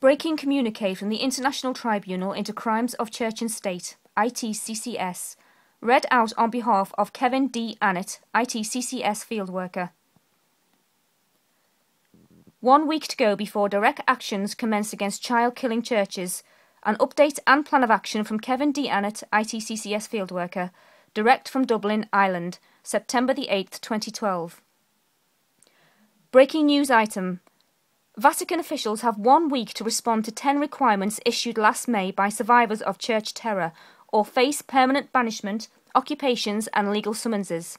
Breaking communique from the International Tribunal into Crimes of Church and State, Itccs, read out on behalf of Kevin D. Annet, Itccs Fieldworker. 1 week to go before direct actions commence against child-killing churches. An update and plan of action from Kevin D. Annet, Itccs Fieldworker, direct from Dublin, Ireland, September the 8th, 2012. Breaking news item. Vatican officials have 1 week to respond to 10 requirements issued last May by survivors of church terror, or face permanent banishment, occupations and legal summonses.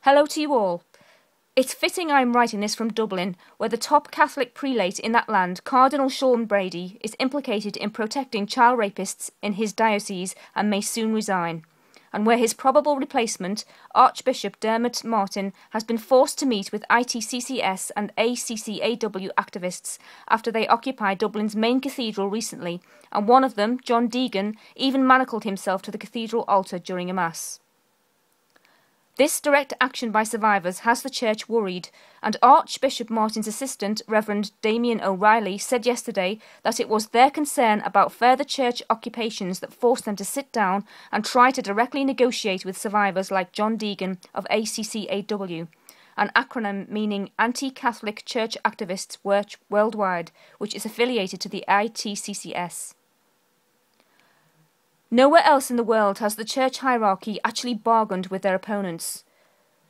Hello to you all. It's fitting I am writing this from Dublin, where the top Catholic prelate in that land, Cardinal Sean Brady, is implicated in protecting child rapists in his diocese and may soon resign, and where his probable replacement, Archbishop Dermot Martin, has been forced to meet with Itccs and ACCAW activists after they occupied Dublin's main cathedral recently, and one of them, John Deegan, even manacled himself to the cathedral altar during a mass. This direct action by survivors has the Church worried, and Archbishop Martin's assistant, Reverend Damien O'Reilly, said yesterday that it was their concern about further church occupations that forced them to sit down and try to directly negotiate with survivors like John Deegan of ACCAW, an acronym meaning Anti-Catholic Church Activists Worldwide, which is affiliated to the Itccs. Nowhere else in the world has the church hierarchy actually bargained with their opponents.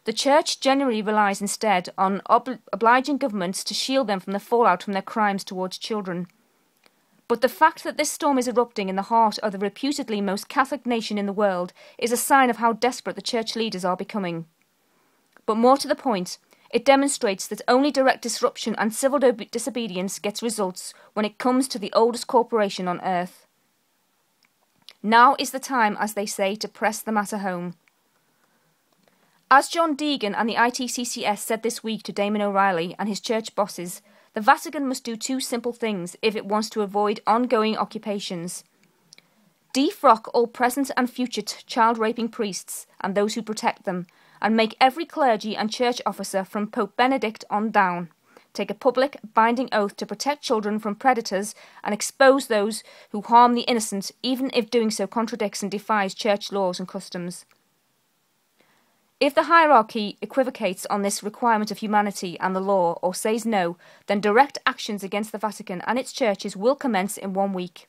The church generally relies instead on obliging governments to shield them from the fallout from their crimes towards children. But the fact that this storm is erupting in the heart of the reputedly most Catholic nation in the world is a sign of how desperate the church leaders are becoming. But more to the point, it demonstrates that only direct disruption and civil disobedience gets results when it comes to the oldest corporation on earth. Now is the time, as they say, to press the matter home. As John Deegan and the Itccs said this week to Damien O'Reilly and his church bosses, the Vatican must do two simple things if it wants to avoid ongoing occupations. Defrock all present and future child-raping priests and those who protect them, and make every clergy and church officer from Pope Benedict on down take a public, binding oath to protect children from predators and expose those who harm the innocent, even if doing so contradicts and defies church laws and customs. If the hierarchy equivocates on this requirement of humanity and the law, or says no, then direct actions against the Vatican and its churches will commence in 1 week.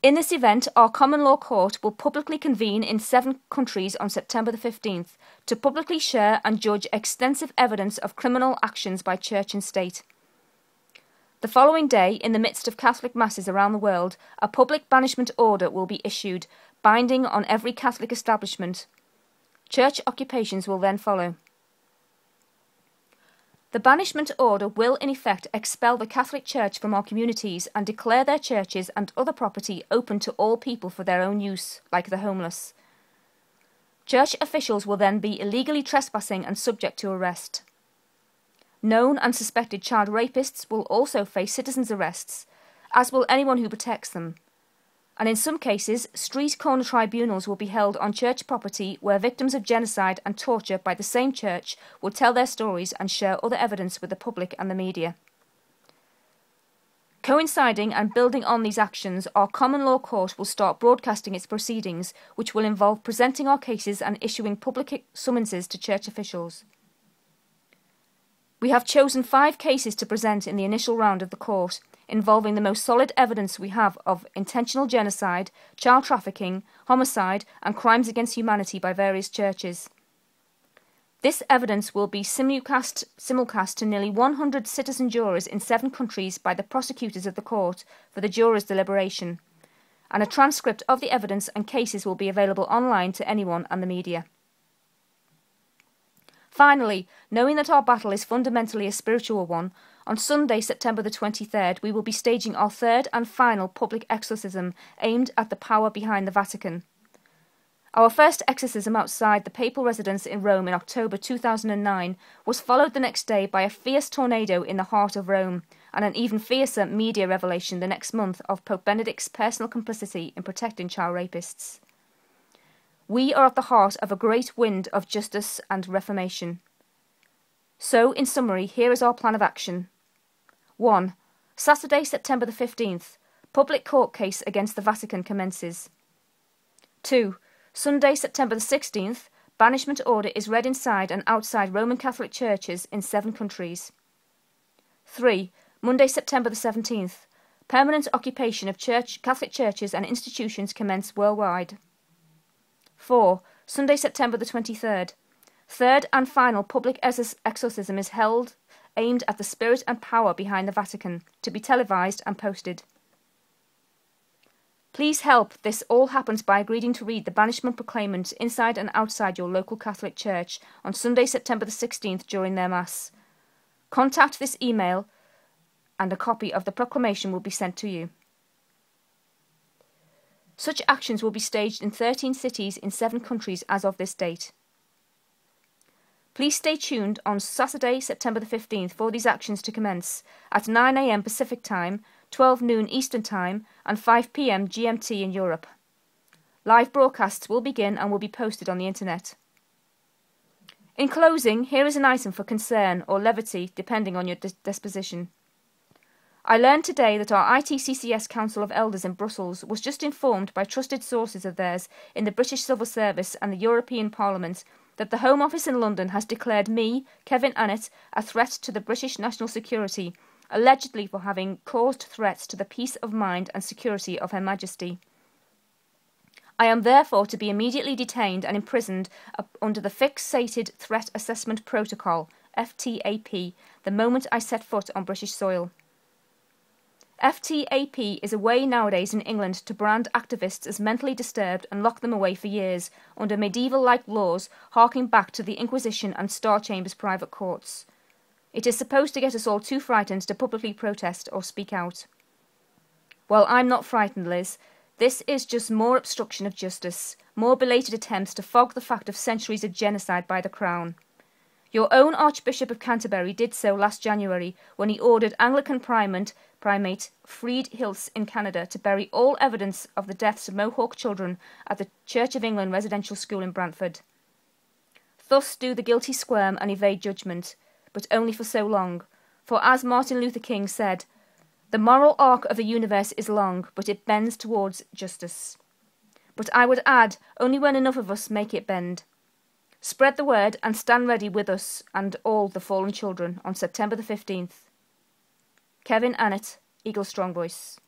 In this event, our common law court will publicly convene in 7 countries on September the 15th to publicly share and judge extensive evidence of criminal actions by church and state. The following day, in the midst of Catholic masses around the world, a public banishment order will be issued, binding on every Catholic establishment. Church occupations will then follow. The banishment order will in effect expel the Catholic Church from our communities and declare their churches and other property open to all people for their own use, like the homeless. Church officials will then be illegally trespassing and subject to arrest. Known and suspected child rapists will also face citizens' arrests, as will anyone who protects them. And in some cases, street corner tribunals will be held on church property where victims of genocide and torture by the same church will tell their stories and share other evidence with the public and the media. Coinciding and building on these actions, our common law court will start broadcasting its proceedings, which will involve presenting our cases and issuing public summonses to church officials. We have chosen 5 cases to present in the initial round of the court, involving the most solid evidence we have of intentional genocide, child trafficking, homicide, and crimes against humanity by various churches. This evidence will be simulcast to nearly 100 citizen jurors in 7 countries by the prosecutors of the court for the jurors' deliberation, and a transcript of the evidence and cases will be available online to anyone and the media. Finally, knowing that our battle is fundamentally a spiritual one, on Sunday, September the 23rd, we will be staging our 3rd and final public exorcism aimed at the power behind the Vatican. Our first exorcism outside the papal residence in Rome in October 2009 was followed the next day by a fierce tornado in the heart of Rome, and an even fiercer media revelation the next month of Pope Benedict's personal complicity in protecting child rapists. We are at the heart of a great wind of justice and reformation. So, in summary, here is our plan of action. 1. Saturday, September the 15th. Public court case against the Vatican commences. 2. Sunday, September the 16th. Banishment order is read inside and outside Roman Catholic churches in 7 countries. 3. Monday, September the 17th. Permanent occupation of Catholic churches and institutions commence worldwide. 4. Sunday, September the 23rd. Third and final public exorcism is held, aimed at the spirit and power behind the Vatican, to be televised and posted. Please help. This all happens by agreeing to read the banishment proclamant inside and outside your local Catholic church on Sunday, September the 16th during their Mass. Contact this email and a copy of the proclamation will be sent to you. Such actions will be staged in 13 cities in 7 countries as of this date. Please stay tuned on Saturday, September the 15th for these actions to commence at 9 a.m. Pacific Time, 12 noon Eastern Time and 5 p.m. GMT in Europe. Live broadcasts will begin and will be posted on the internet. In closing, here is an item for concern or levity depending on your disposition. I learned today that our Itccs Council of Elders in Brussels was just informed by trusted sources of theirs in the British Civil Service and the European Parliament that the Home Office in London has declared me, Kevin Annet, a threat to the British national security, allegedly for having caused threats to the peace of mind and security of Her Majesty. I am therefore to be immediately detained and imprisoned under the Fixated Threat Assessment Protocol, FTAP, the moment I set foot on British soil. FTAP is a way nowadays in England to brand activists as mentally disturbed and lock them away for years, under medieval-like laws harking back to the Inquisition and Star Chamber's private courts. It is supposed to get us all too frightened to publicly protest or speak out. Well, I'm not frightened, Liz. This is just more obstruction of justice, more belated attempts to fog the fact of centuries of genocide by the Crown. Your own Archbishop of Canterbury did so last January when he ordered Anglican primate Freed Hills in Canada to bury all evidence of the deaths of Mohawk children at the Church of England residential school in Brantford. Thus do the guilty squirm and evade judgment, but only for so long, for as Martin Luther King said, the moral arc of the universe is long, but it bends towards justice. But I would add, only when enough of us make it bend. Spread the word and stand ready with us and all the fallen children on September the 15th. Kevin Annet, Eagle Strong Voice.